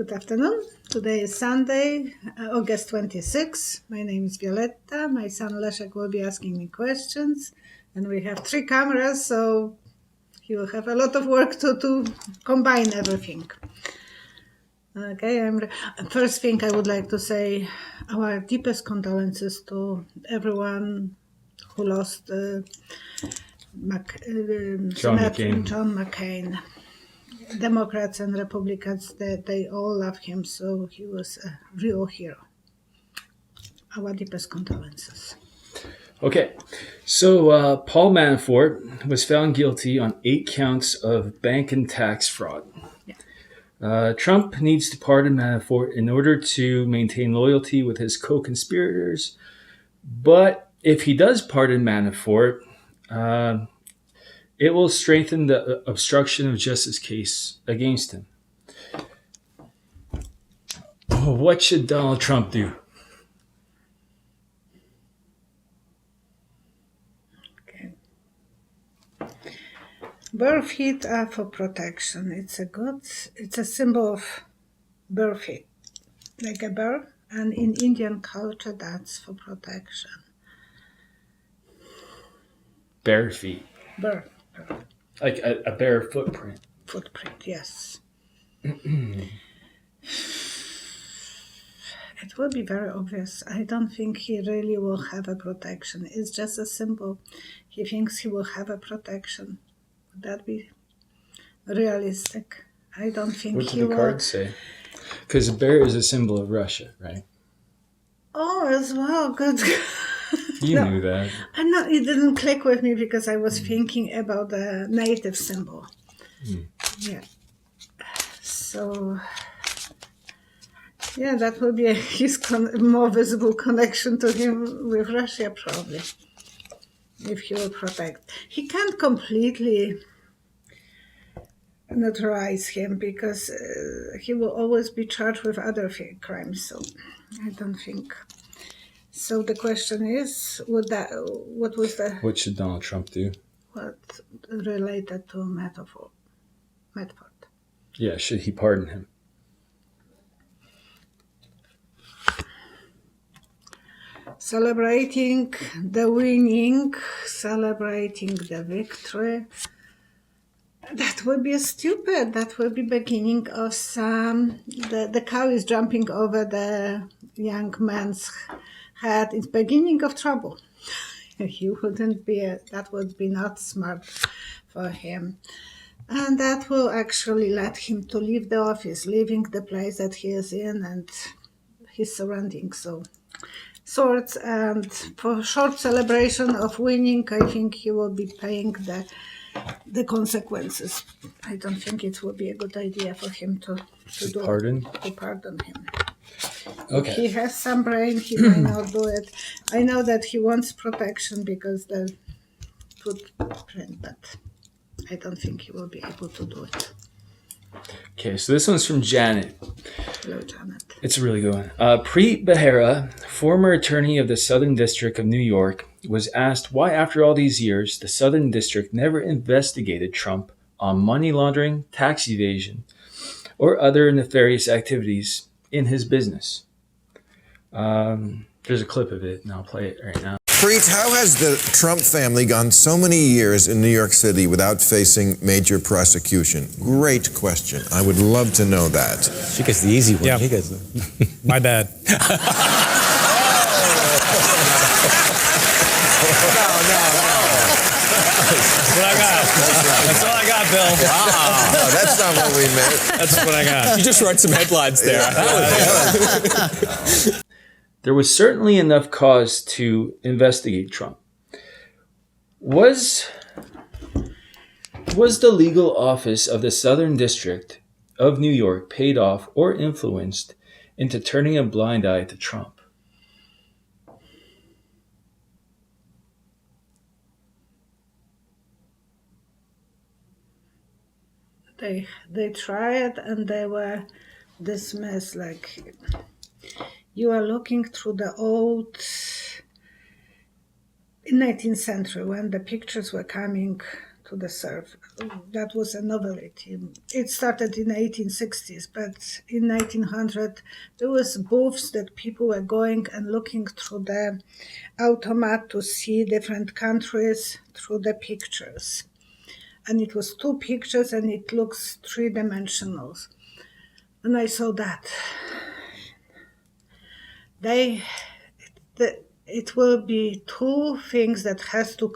Good afternoon. Today is Sunday, August 26. My name is Violetta. My son Leszek will be asking me questions. And we have 3 cameras, so he will have a lot of work to combine everything. Okay, first thing I would like to say our deepest condolences to everyone who lost John McCain. Democrats and Republicans, they all love him, so he was a real hero. Our deepest condolences. Okay, so Paul Manafort was found guilty on 8 counts of bank and tax fraud. Yeah. Trump needs to pardon Manafort in order to maintain loyalty with his co-conspirators, but if he does pardon Manafort, it will strengthen the obstruction of justice case against him. What should Donald Trump do? Okay. Bare feet are for protection. It's a symbol of bare feet, like a bear, and in Indian culture, that's for protection. Bare feet. Bare. Like a bare footprint. Footprint, yes. It will be very obvious. I don't think he really will have a protection. It's just a symbol. He thinks he will have a protection. Would that be realistic? I don't think what he will. What do the cards say? Because a bear is a symbol of Russia, right? Oh, as well. Good. You knew that. I know it didn't click with me because I was thinking about the native symbol. Yeah. So, yeah, that will be his more visible connection to him with Russia, probably, if he will protect. He can't completely neutralize him because he will always be charged with other crimes. So, I don't think. So the question is, what should Donald Trump do? What related to Manafort? Yeah, should he pardon him? Celebrating the winning, celebrating the victory. That would be stupid. That would be beginning of some. The cow is jumping over the young man's head. It's beginning of trouble. He wouldn't be. That would be not smart for him. And that will actually let him to leave the office, leaving the place that he is in and his surroundings. So, swords, and for short celebration of winning, I think he will be paying the consequences. I don't think it would be a good idea for him to pardon him. Okay. If he has some brain, he might not do it. I know that he wants protection because the footprint, but I don't think he will be able to do it. Okay, so this one's from Janet. Hello, Janet. It's a really good one. Preet Behera, former attorney of the Southern District of New York, was asked why, after all these years, the Southern District never investigated Trump on money laundering, tax evasion, or other nefarious activities in his business. There's a clip of it, and I'll play it right now. Preet, how has the Trump family gone so many years in New York City without facing major prosecution? Great question. I would love to know that. She gets the easy one. Yeah. He gets My bad. No. That's what I got. That's all I got, Bill. Wow. No, that's not what we meant. That's what I got. You just wrote some headlines there. There was certainly enough cause to investigate Trump. Was the legal office of the Southern District of New York paid off or influenced into turning a blind eye to Trump? They tried and they were dismissed. Like, you are looking through the old, in 19th century, when the pictures were coming to the surf. That was a novelty. It started in the 1860s, but in 1900 there was booths that people were going and looking through the automat to see different countries through the pictures. And it was 2 pictures and it looks 3-dimensional. And I saw that. It will be 2 things that has to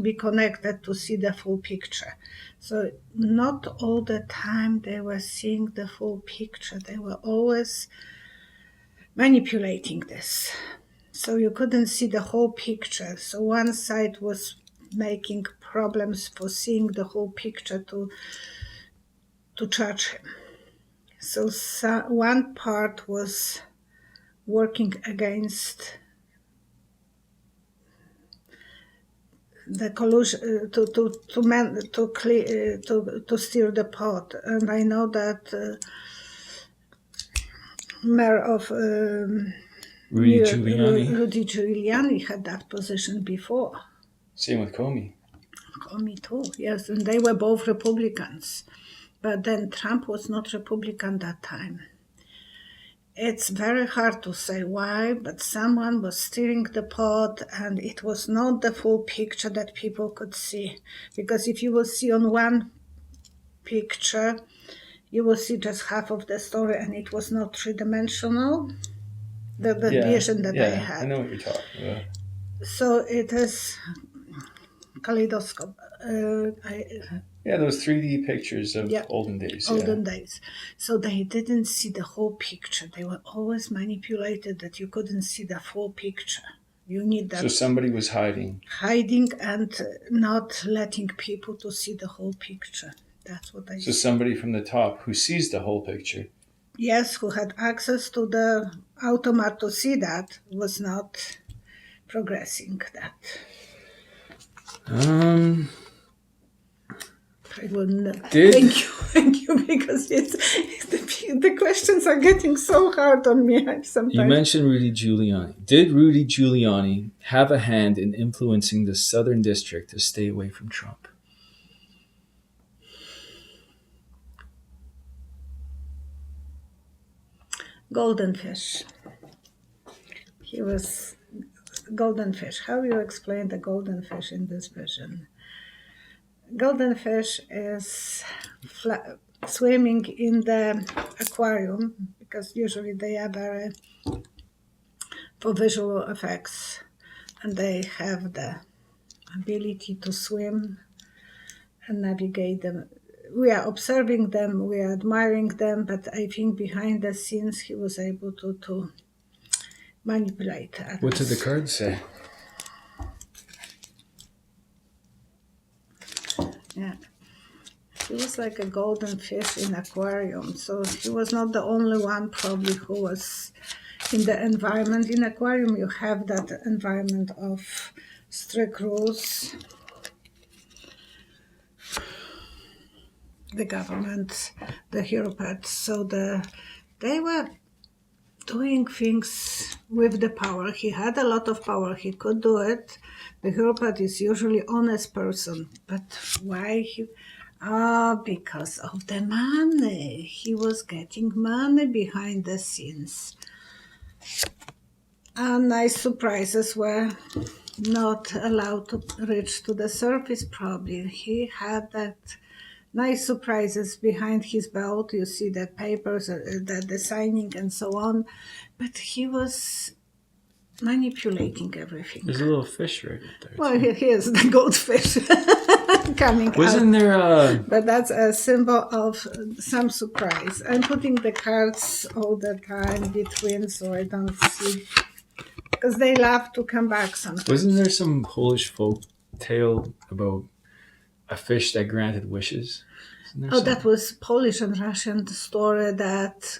be connected to see the full picture. So not all the time they were seeing the full picture. They were always manipulating this. So you couldn't see the whole picture. So one side was making problems for seeing the whole picture to charge him. So one part was working against the collusion to steer the pot. And I know that mayor of Rudy Giuliani. Rudy Giuliani had that position before. Same with Comey. Comey too, yes, and they were both Republicans. But then Trump was not Republican that time. It's very hard to say why, but someone was steering the pot and it was not the full picture that people could see. Because if you will see on one picture, you will see just half of the story and it was not 3-dimensional, the vision that I had. I know what you're talking about. So it is kaleidoscope. Those 3D pictures of olden days. Olden days. So they didn't see the whole picture. They were always manipulated that you couldn't see the full picture. You need that. So somebody was hiding. Hiding and not letting people to see the whole picture. That's what I So somebody from the top who sees the whole picture. Yes, who had access to the automat to see that was not progressing that. I wouldn't. Thank you, because the questions are getting so hard on me sometimes. You mentioned Rudy Giuliani. Did Rudy Giuliani have a hand in influencing the Southern District to stay away from Trump? Golden fish. He was golden fish. How do you explain the golden fish in this vision? Golden fish is swimming in the aquarium because usually they are very for visual effects and they have the ability to swim and navigate them. We are observing them, we are admiring them, but I think behind the scenes he was able to manipulate others. What did the cards say? Yeah. He was like a golden fish in aquarium, so he was not the only one probably who was in the environment. In aquarium you have that environment of strict rules. The government, the hieropaths, so they were doing things with the power. He had a lot of power, he could do it. The hieropath is usually honest person, but why he? Because of the money. He was getting money behind the scenes. And nice surprises were not allowed to reach to the surface probably. He had that nice surprises behind his belt. You see the papers, the signing and so on. But he was manipulating everything. There's a little fish right there. Well, here's the goldfish coming out. Wasn't there But that's a symbol of some surprise. I'm putting the cards all the time between so I don't see. Because they love to come back sometimes. Wasn't there some Polish folk tale about a fish that granted wishes? That was Polish and Russian story that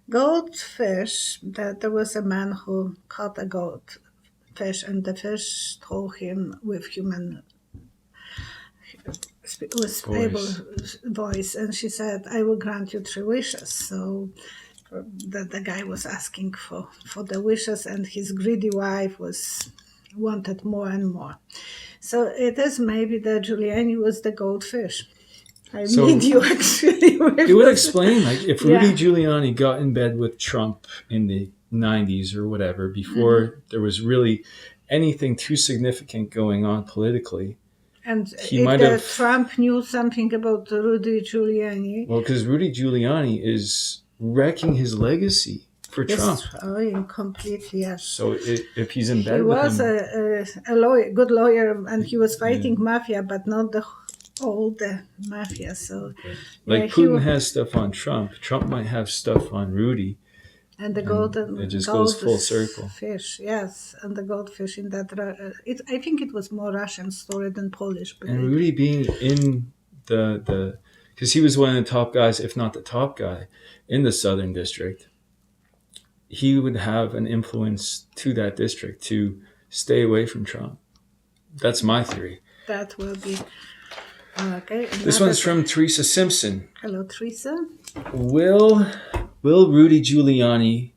goldfish, that there was a man who caught a goldfish and the fish told him with human voice and she said, I will grant you 3 wishes. So the guy was asking for the wishes and his greedy wife was wanted more and more. So it is maybe that Giuliani was the goldfish. I So need you actually. It would explain, like, if Rudy Yeah. Giuliani got in bed with Trump in the 90s or whatever, before there was really anything too significant going on politically. And He if might the have- Trump knew something about Rudy Giuliani, Well, because Rudy Giuliani is wrecking his legacy for Trump. destroying completely, yes. So if he's in He bed with was him, a lawyer, good lawyer, and he was fighting mafia, but not all the mafia. So, like yeah, he Putin wa- has stuff on Trump, Trump might have stuff on Rudy. and the and golden it just goes full circle. fish, yes, and the goldfish in that. I think it was more Russian story than Polish. But And Rudy being in the because he was one of the top guys, if not the top guy, in the Southern District, he would have an influence to that district to stay away from Trump. That's my theory. that will be okay. This another- one's from Teresa Simpson. Hello, Teresa. Will Rudy Giuliani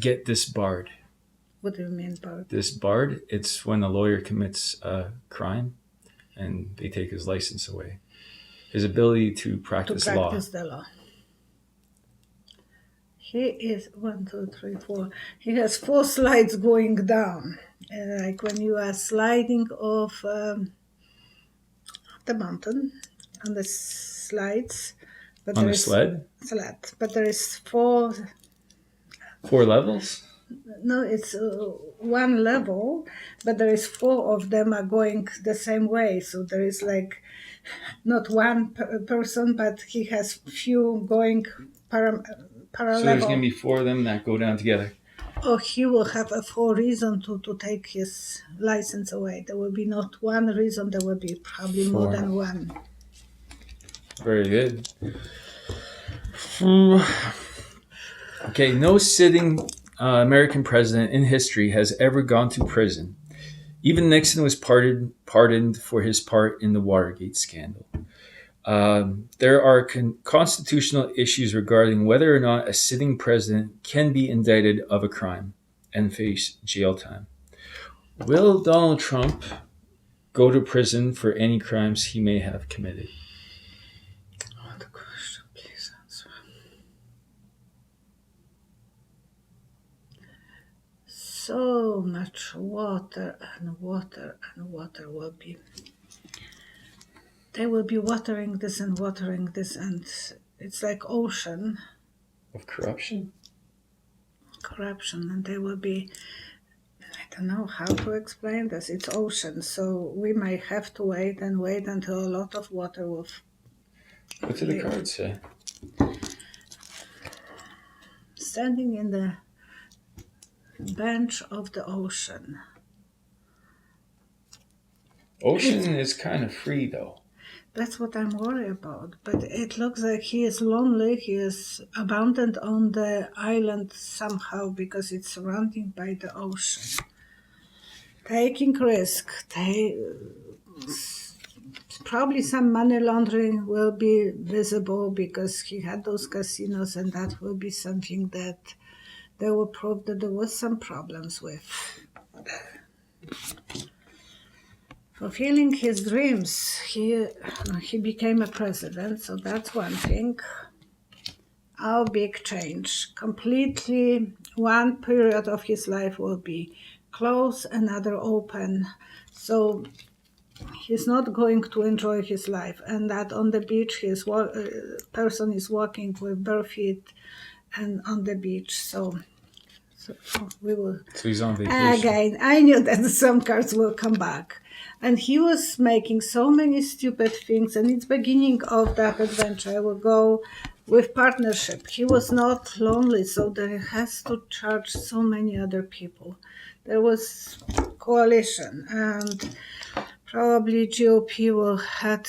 get disbarred? What do you mean by Disbarred? It's when a lawyer commits a crime and they take his license away. His ability to practice law. the law? He is 1, 2, 3, 4. He has 4 slides going down, like when you are sliding off the mountain on the slides. But On there a is- sled? Sled, but there is 4. 4 levels? No, it's 1 level, but there is 4 of them are going the same way. So there is like not one person, but he has few going parallel. So there's going to be 4 of them that go down together. Or he will have a 4 reason to take his license away. There will be not 1 reason, there will be probably more 4. than 1. Very good. Okay, no sitting American president in history has ever gone to prison. Even Nixon was pardoned for his part in the Watergate scandal. There are constitutional issues regarding whether or not a sitting president can be indicted of a crime and face jail time. Will Donald Trump go to prison for any crimes he may have committed? What question, please answer. So much water and water and water will be. They will be watering this, and it's like ocean Of corruption? corruption, and they will be. I don't know how to explain this. It's ocean, so we might have to wait until a lot of water will. What do the cards say? Standing in the bench of the ocean. Ocean is kind of free, though. That's what I'm worried about. But it looks like he is lonely. He is abandoned on the island somehow because it's surrounded by the ocean. Taking risk. Probably some money laundering will be visible because he had those casinos, and that will be something that they will prove that there was some problems with. Fulfilling his dreams, he became a president, so that's one thing. Our big change. Completely one period of his life will be closed, another open. So he's not going to enjoy his life, and that on the beach his person is walking with bare feet and on the beach. So we will. So he's on vacation. Again, I knew that some cards will come back. And he was making so many stupid things, and it's beginning of that adventure. I will go with partnership. He was not lonely, so there has to charge so many other people. There was coalition, and probably GOP will had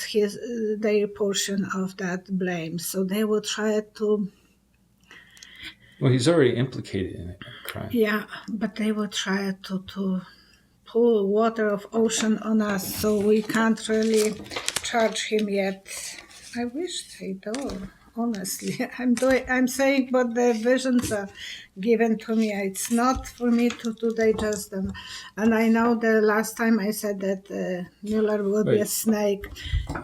their portion of that blame. So they will try to. Well, he's already implicated in a crime. Yeah, but they will try to pull water of ocean on us, so we can't really charge him yet. I wish they do. honestly. I'm saying what the visions are given to me. It's not for me to digest them. And I know the last time I said that Mueller will be a Right. snake.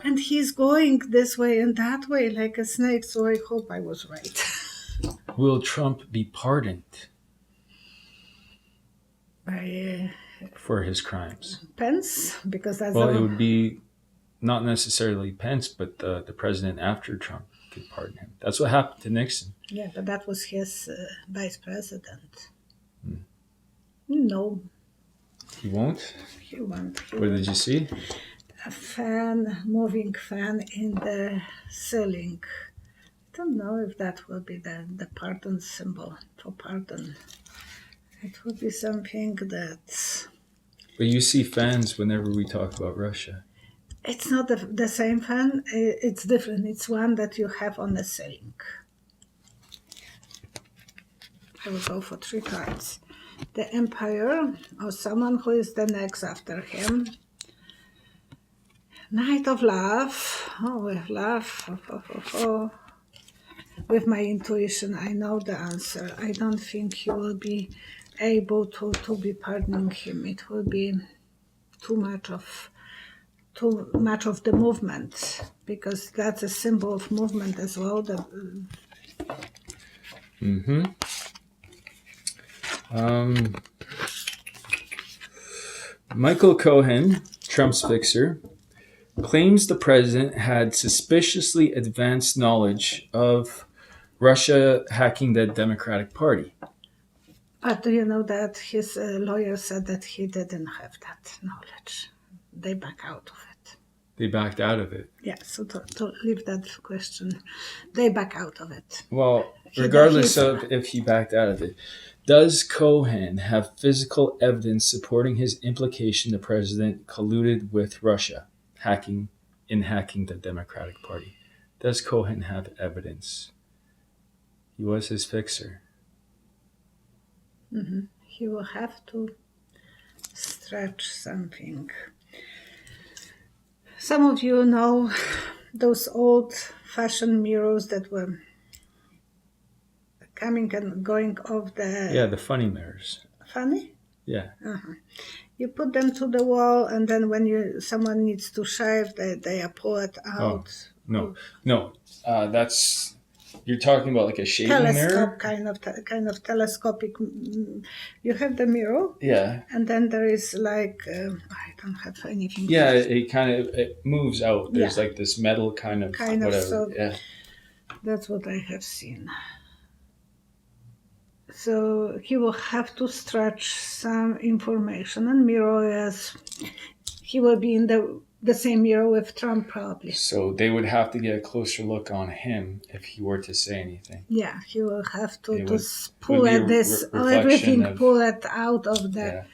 And he's going this way and that way like a snake, so I hope I was right. Will Trump be pardoned By for his crimes? Pence, because that's Well, the it would be not necessarily Pence, but the president after Trump could pardon him. That's what happened to Nixon. yeah, but that was his vice president. No, He won't? he won't. What did you see? A moving fan in the ceiling. I don't know if that will be the pardon symbol for pardon. It would be something that But you see fans whenever we talk about Russia. it's not the same fan. It's different. It's one that you have on the ceiling. I will go for 3 cards. The Empire, or someone who is the next after him. Knight of Love. Oh, with love. With my intuition, I know the answer. I don't think he will be able to be pardoning him. It will be too much of the movement, because that's a symbol of movement as well. Michael Cohen, Trump's fixer, claims the president had suspiciously advanced knowledge of Russia hacking the Democratic Party. But do you know that his lawyer said that he didn't have that knowledge? They back out of it. They backed out of it. Yeah, so to leave that question, they back out of it. Well, regardless of if he backed out of it, does Cohen have physical evidence supporting his implication the president colluded with Russia hacking the Democratic Party? Does Cohen have evidence? He was his fixer. He will have to stretch something. Some of you know those old-fashioned mirrors that were coming and going off the... Yeah, the funny mirrors. Funny? Yeah. You put them to the wall, and then when someone needs to shave, they pull it out. No. That's... You're talking about like a shaving mirror? Telescope, kind of telescopic. You have the mirror, Yeah. and then there is like I don't have anything. Yeah, it moves out. There's Yeah. like this metal kind of whatever. So yeah. that's what I have seen. So he will have to stretch some information, and mirror is he will be in the same mirror with Trump probably. So they would have to get a closer look on him if he were to say anything. Yeah, he will have to It would pull be a at this reflection everything, of- pull it out of the. Yeah.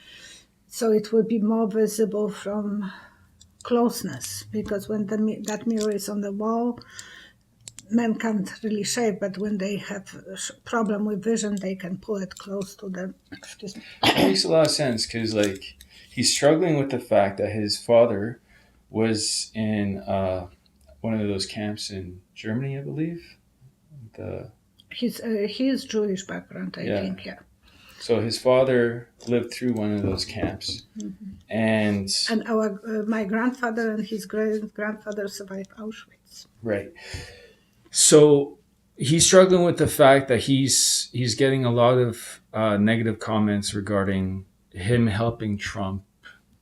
So it will be more visible from closeness, because when that mirror is on the wall, men can't really shave, but when they have a problem with vision, they can pull it close to them. Excuse me. It makes a lot of sense because like he's struggling with the fact that his father was in one of those camps in Germany, I believe. He's Jewish background, I think. Yeah. So his father lived through one of those camps, and my grandfather and his great grandfather survived Auschwitz. right. So he's struggling with the fact that he's getting a lot of negative comments regarding him helping Trump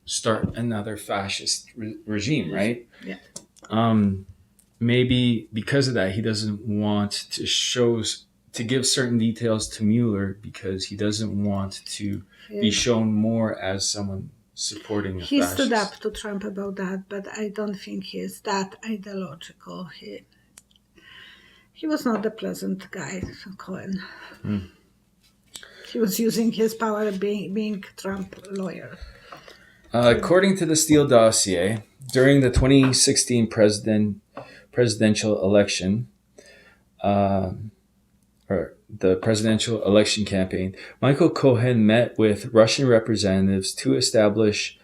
start another fascist regime, right? Yeah. Maybe because of that, he doesn't want to give certain details to Mueller because he doesn't want to be shown more as someone supporting a He fascist. stood up to Trump about that, but I don't think he is that ideological. He was not a pleasant guy, Cohen. He was using his power being Trump lawyer. According to the Steele dossier, during the 2016 presidential election, or the presidential election campaign, Michael Cohen met with Russian representatives to establish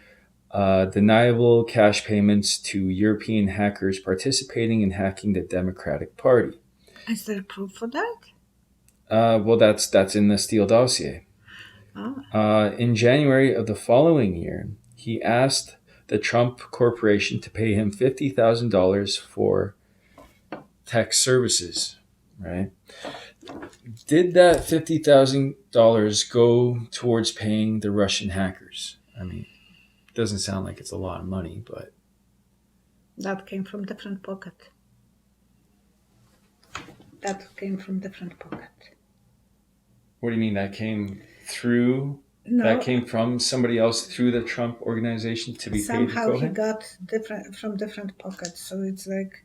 deniable cash payments to European hackers participating in hacking the Democratic Party. Is there proof for that? Well, that's in the Steele dossier. In January of the following year, he asked the Trump Corporation to pay him $50,000 for tech services, right? Did that $50,000 go towards paying the Russian hackers? I mean, it doesn't sound like it's a lot of money, but... That came from different pocket. That came from different pocket. What do you mean that came through? No. That came from somebody else through the Trump organization to be paid to Somehow he Cohen? got different pockets. So it's like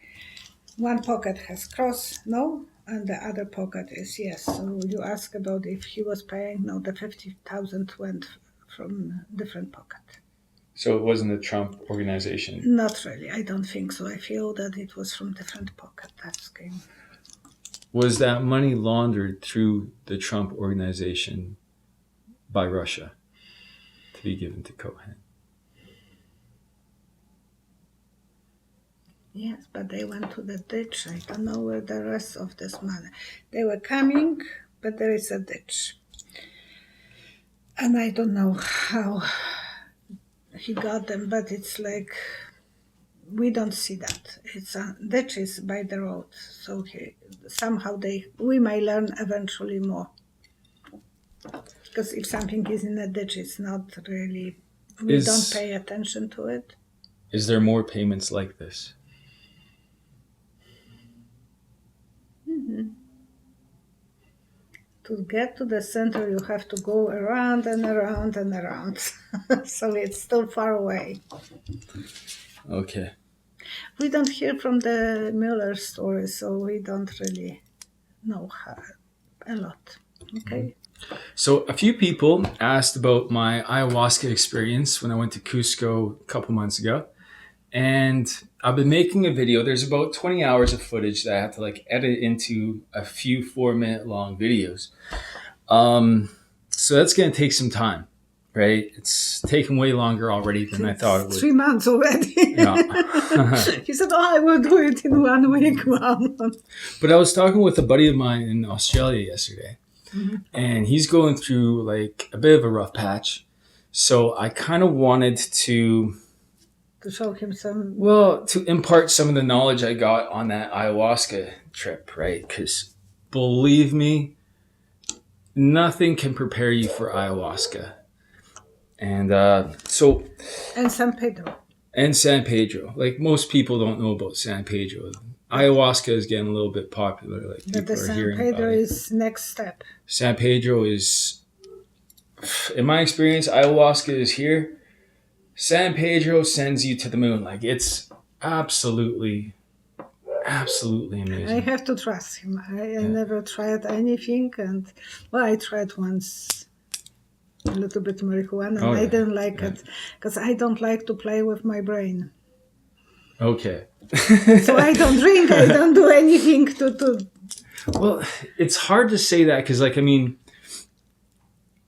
one pocket has cross, no, and the other pocket is yes. So you ask about if he was paying, no, the 50,000 went from different pocket. So it wasn't the Trump organization? Not really, I don't think so. I feel that it was from different pocket that came. Was that money laundered through the Trump organization by Russia to be given to Cohen? Yes, but they went to the ditch. I don't know where the rest of this money. They were coming, but there is a ditch. And I don't know how he got them, but it's like we don't see that. It's a ditch is by the road, so we may learn eventually more. Because if something is in a ditch, it's not really. We don't pay attention to it. Is there more payments like this? Mm-hmm. To get to the center, you have to go around and around and around. So it's still far away. Okay. We don't hear from the Miller story, so we don't really know a lot. Okay. So a few people asked about my ayahuasca experience when I went to Cusco a couple months ago. And I've been making a video. There's about 20 hours of footage that I have to edit into a few 4-minute long videos. So that's going to take some time, right? It's taken way longer already than I thought it would. 3 months already. Yeah. He said, I will do it in 1 week, Mom. But I was talking with a buddy of mine in Australia yesterday, and he's going through a bit of a rough patch. So I kind of wanted to show him some... Well, to impart some of the knowledge I got on that ayahuasca trip, right? Because believe me, nothing can prepare you for ayahuasca. And And San Pedro. And San Pedro. Most people don't know about San Pedro. Ayahuasca is getting a little bit popular. But the San Pedro is next step. San Pedro is, in my experience, ayahuasca is here. San Pedro sends you to the moon. It's absolutely amazing. I have to trust him. I never tried anything, and I tried once a little bit marijuana, and I didn't like it because I don't like to play with my brain. Okay. So I don't drink. I don't do anything to. Well, it's hard to say that because,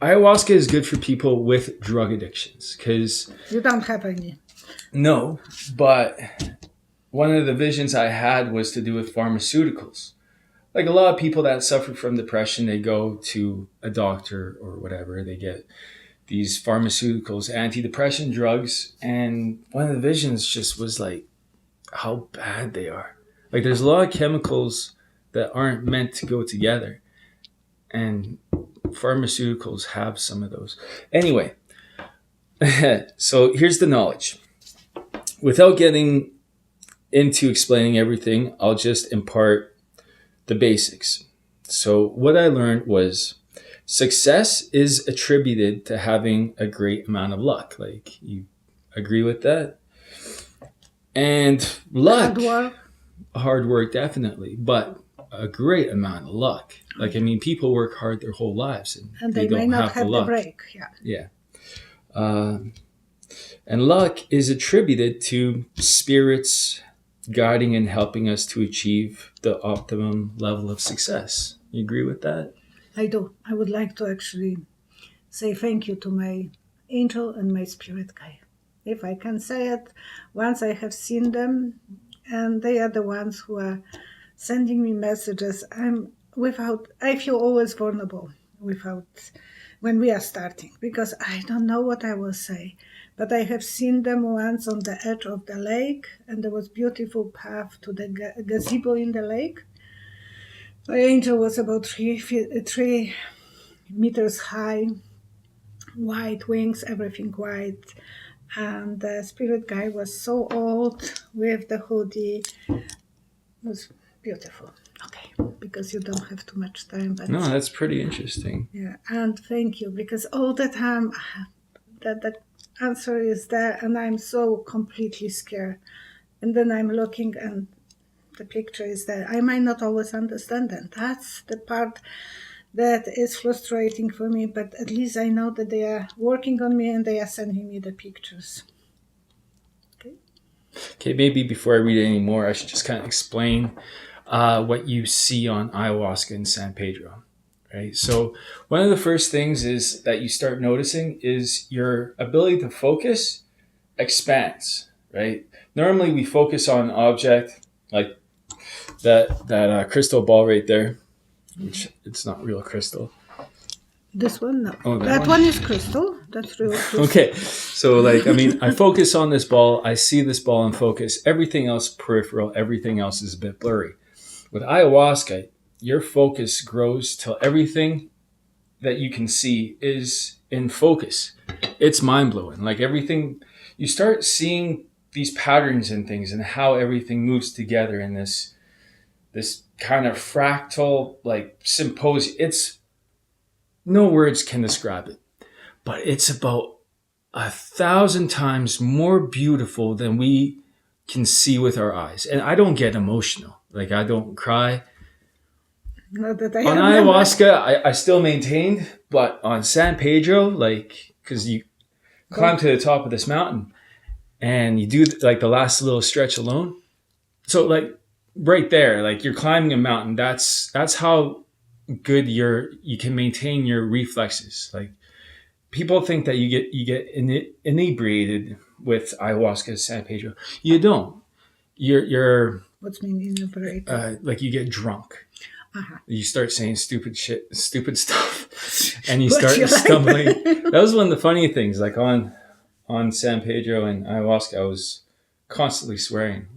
ayahuasca is good for people with drug addictions because... You don't have any. No, but one of the visions I had was to do with pharmaceuticals. A lot of people that suffer from depression, they go to a doctor or whatever. They get these pharmaceuticals, antidepressant drugs. And one of the visions just was how bad they are. There's a lot of chemicals that aren't meant to go together. And pharmaceuticals have some of those. Anyway, so here's the knowledge. Without getting into explaining everything, I'll just impart the basics. So what I learned was success is attributed to having a great amount of luck. You agree with that? And luck, hard work definitely, but a great amount of luck. People work hard their whole lives and they don't may not have the luck. Break. Yeah. And luck is attributed to spirits guiding and helping us to achieve the optimum level of success. You agree with that? I do. I would like to actually say thank you to my angel and my spirit guide. If I can say it, once I have seen them, and they are the ones who are sending me messages. I feel always vulnerable when we are starting, because I don't know what I will say. But I have seen them once on the edge of the lake, and there was beautiful path to the gazebo in the lake. The angel was about 3 meters high, white wings, everything white. And the spirit guy was so old with the hoodie. It was beautiful. Okay, because you don't have too much time. But No, that's pretty interesting. yeah, and thank you, because all the time that the answer is there, and I'm so completely scared. And then I'm looking, and the picture is there. I might not always understand that. That's the part that is frustrating for me, but at least I know that they are working on me and they are sending me the pictures. Okay, maybe before I read it anymore, I should just kind of explain what you see on ayahuasca in San Pedro. Right. So one of the first things is that you start noticing is your ability to focus expands. Right. Normally we focus on an object like that crystal ball right there, which it's not real crystal. This one, no. Oh, that one is crystal. That's real crystal. Okay, so I focus on this ball. I see this ball in focus. Everything else peripheral. Everything else is a bit blurry. With ayahuasca, your focus grows till everything that you can see is in focus. It's mind-blowing. Like everything, you start seeing these patterns in things and how everything moves together in this kind of fractal symposium. It's no words can describe it, but it's about 1,000 times more beautiful than we can see with our eyes. And I don't get emotional. Like I don't cry. Not that I On ayahuasca, I still maintained, but on San Pedro, because you climb to the top of this mountain and you do the last little stretch alone. So right there, you're climbing a mountain. That's how good you can maintain your reflexes. Like people think that you get inebriated with ayahuasca San Pedro. You don't. You're what's mean inebriated? You get drunk. Uh-huh. You start saying stupid stuff, and you start stumbling. That was one of the funny things. On San Pedro and ayahuasca, I was constantly swearing.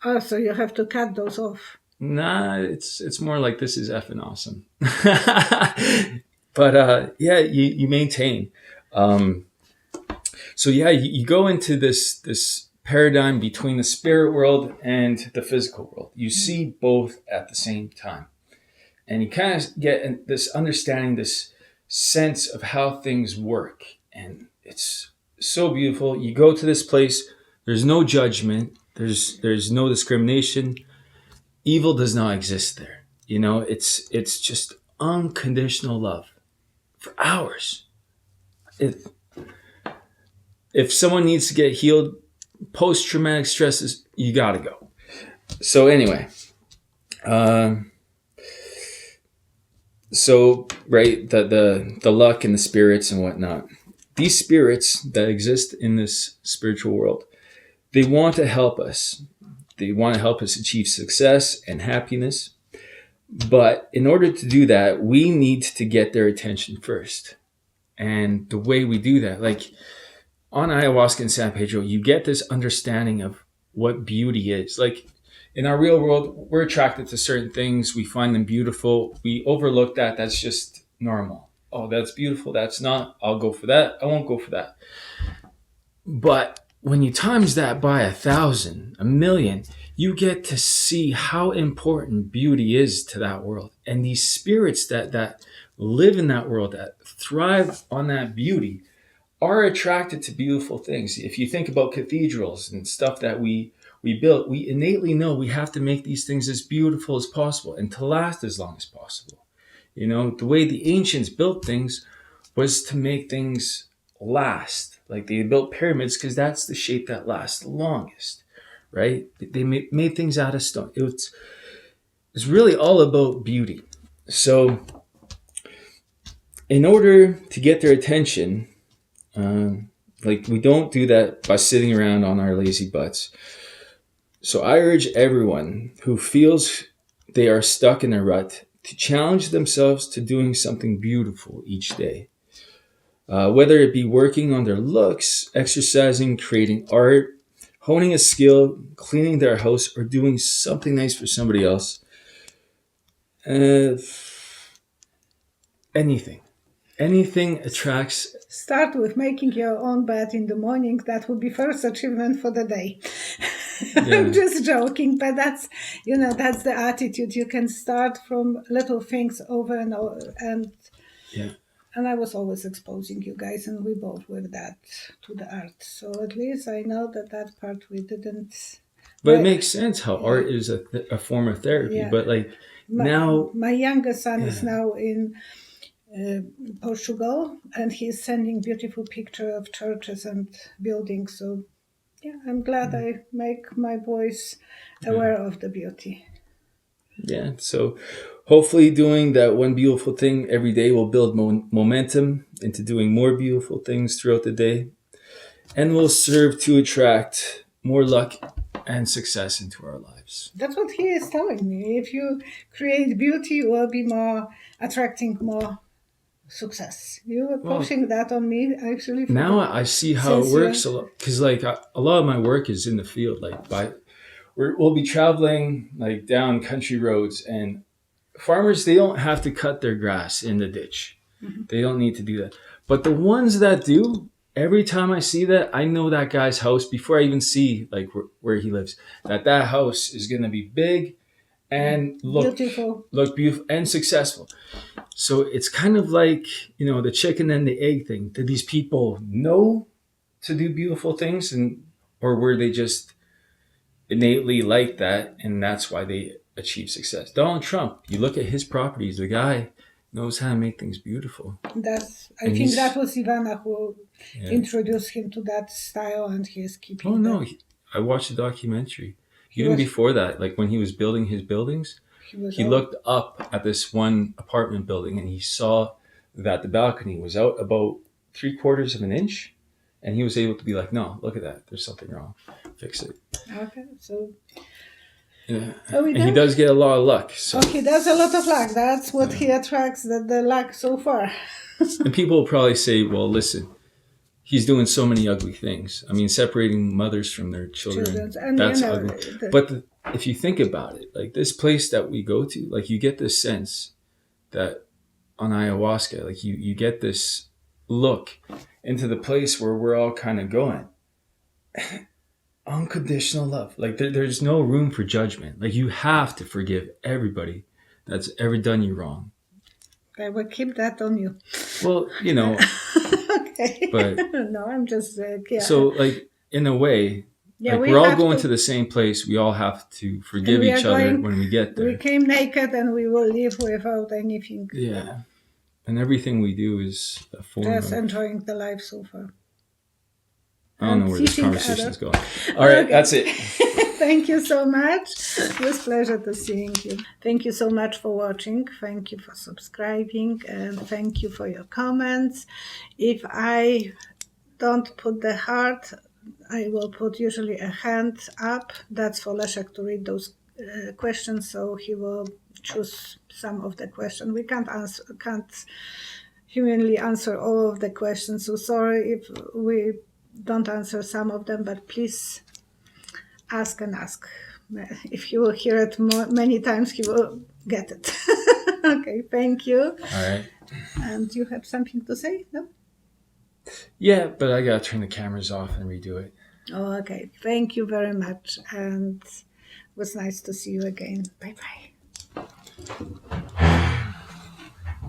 Oh, so you have to cut those off. Nah, it's more like this is effing awesome. But you maintain. So you go into this paradigm between the spirit world and the physical world. You see both at the same time. And you kind of get this understanding, this sense of how things work. And it's so beautiful. You go to this place, there's no judgment, there's no discrimination. Evil does not exist there. It's just unconditional love for hours. If someone needs to get healed, post-traumatic stresses, you gotta go. So anyway, the luck and the spirits and whatnot. These spirits that exist in this spiritual world, they want to help us. They want to help us achieve success and happiness. But in order to do that, we need to get their attention first. And the way we do that, on ayahuasca and San Pedro, you get this understanding of what beauty is. In our real world, we're attracted to certain things. We find them beautiful. We overlook that. That's just normal. Oh, that's beautiful. That's not. I'll go for that. I won't go for that. But when you times that by 1,000, 1,000,000, you get to see how important beauty is to that world. And these spirits that live in that world, that thrive on that beauty, are attracted to beautiful things. If you think about cathedrals and stuff that we built, we innately know we have to make these things as beautiful as possible and to last as long as possible. The way the ancients built things was to make things last. They built pyramids because that's the shape that lasts the longest, right? They made things out of stone. It's really all about beauty. So in order to get their attention, we don't do that by sitting around on our lazy butts. So I urge everyone who feels they are stuck in a rut to challenge themselves to doing something beautiful each day. Whether it be working on their looks, exercising, creating art, honing a skill, cleaning their house, or doing something nice for somebody else. Uh, anything. Anything attracts. Start with making your own bed in the morning. That would be first achievement for the day. Yeah. I'm just joking, but that's that's the attitude. You can start from little things over and over, Yeah. and I was always exposing you guys, and we both were that to the art. So at least I know that part we didn't. But it makes sense how art is a form of therapy. Yeah. But like now, My youngest son is now in Portugal, and he's sending beautiful picture of churches and buildings. So yeah, I'm glad I make my boys aware of the beauty. yeah. So hopefully doing that one beautiful thing every day will build momentum into doing more beautiful things throughout the day, and will serve to attract more luck and success into our lives. That's what he is telling me. If you create beauty, you will be more attracting more success. You were pushing that on me actually. Now I see how it works a lot, because like a lot of my work is in the field. Like we'll be traveling like down country roads, and farmers, they don't have to cut their grass in the ditch. Mm-hmm. They don't need to do that. But the ones that do, every time I see that, I know that guy's house before I even see like where he lives. That house is going to be big and look beautiful and successful. So it's kind of like, the chicken and the egg thing. Did these people know to do beautiful things, or were they just innately like that, and that's why they achieve success? Donald Trump, you look at his properties, the guy knows how to make things beautiful. I think that was Ivana who introduced him to that style, and he's keeping. Oh no, I watched the documentary. Even before that, like when he was building his buildings, he looked up at this one apartment building, and he saw that the balcony was out about 3/4 of an inch, and he was able to be like, no, look at that, there's something wrong, fix it. Okay, so yeah. And he does get a lot of luck. So. Okay, there's a lot of luck. That's what he attracts, the luck so far. And people will probably say, well, listen, he's doing so many ugly things. I mean, separating mothers from their children, that's ugly. But if you think about it, like this place that we go to, like you get this sense that on ayahuasca, like you get this look into the place where we're all kind of going. Unconditional love. Like there's no room for judgment. Like you have to forgive everybody that's ever done you wrong. I will keep that on you. Well, okay. But no, I'm just yeah. So like in a way, we're all going to the same place. We all have to forgive each other when we get there. We came naked and we will leave without anything. Yeah. And everything we do is a form just enjoying the life so far. I don't know where this conversation is going. All right, that's it. Thank you so much. It was a pleasure to seeing you. Thank you so much for watching. Thank you for subscribing, and thank you for your comments. If I don't put the heart, I will put usually a hand up. That's for Leszek to read those questions, so he will choose some of the questions. We can't humanly answer all of the questions, so sorry if we don't answer some of them, but please ask and ask. If he will hear it many times, he will get it. Okay, thank you. All right. And you have something to say? No? Yeah, but I gotta turn the cameras off and redo it. Oh, okay. Thank you very much. And it was nice to see you again. Bye-bye.